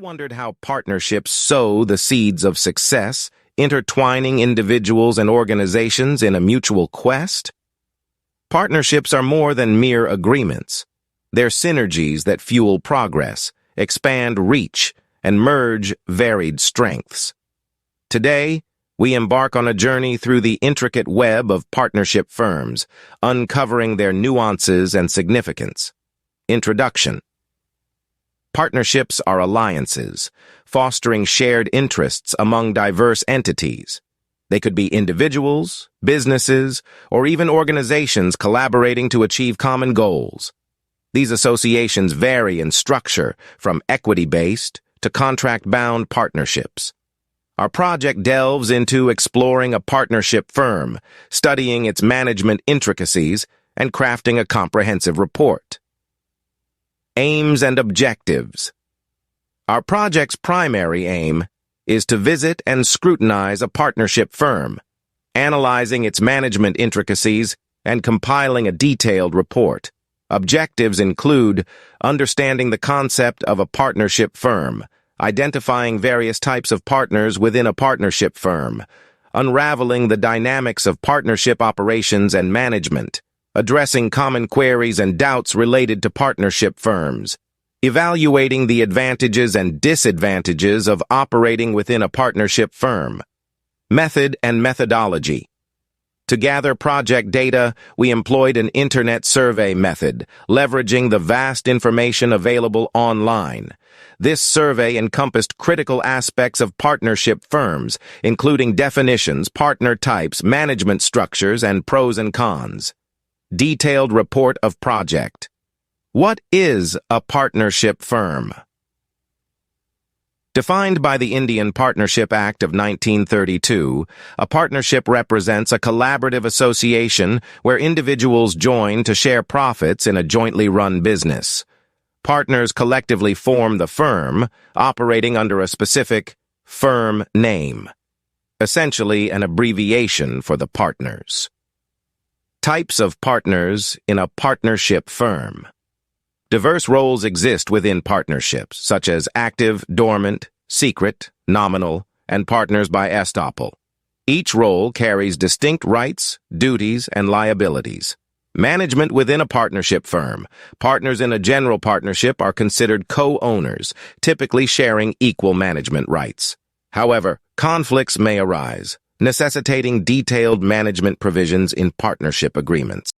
wondered how partnerships sow the seeds of success, intertwining individuals and organizations in a mutual quest? Partnerships are more than mere agreements. They're synergies that fuel progress, expand reach, and merge varied strengths. Today, we embark on a journey through the intricate web of partnership firms, uncovering their nuances and significance. Introduction. Partnerships are alliances, fostering shared interests among diverse entities. They could be individuals, businesses, or even organizations collaborating to achieve common goals. These associations vary in structure, from equity-based to contract-bound partnerships. Our project delves into exploring a partnership firm, studying its management intricacies, and crafting a comprehensive report. Aims and objectives. Our project's primary aim is to visit and scrutinize a partnership firm, analyzing its management intricacies and compiling a detailed report. Objectives include understanding the concept of a partnership firm, identifying various types of partners within a partnership firm, unraveling the dynamics of partnership operations and management, addressing common queries and doubts related to partnership firms, evaluating the advantages and disadvantages of operating within a partnership firm. Method and methodology. To gather project data, we employed an internet survey method, leveraging the vast information available online. This survey encompassed critical aspects of partnership firms, including definitions, partner types, management structures, and pros and cons. Detailed report of project. What is a partnership firm? Defined by the Indian Partnership Act of 1932, a partnership represents a collaborative association where individuals join to share profits in a jointly run business. Partners collectively form the firm, operating under a specific firm name, essentially an abbreviation for the partners. Types of partners in a partnership firm. Diverse roles exist within partnerships, such as active, dormant, secret, nominal, and partners by estoppel. Each role carries distinct rights, duties, and liabilities. Management within a partnership firm. Partners in a general partnership are considered co-owners, typically sharing equal management rights. However, conflicts may arise, necessitating detailed management provisions in partnership agreements.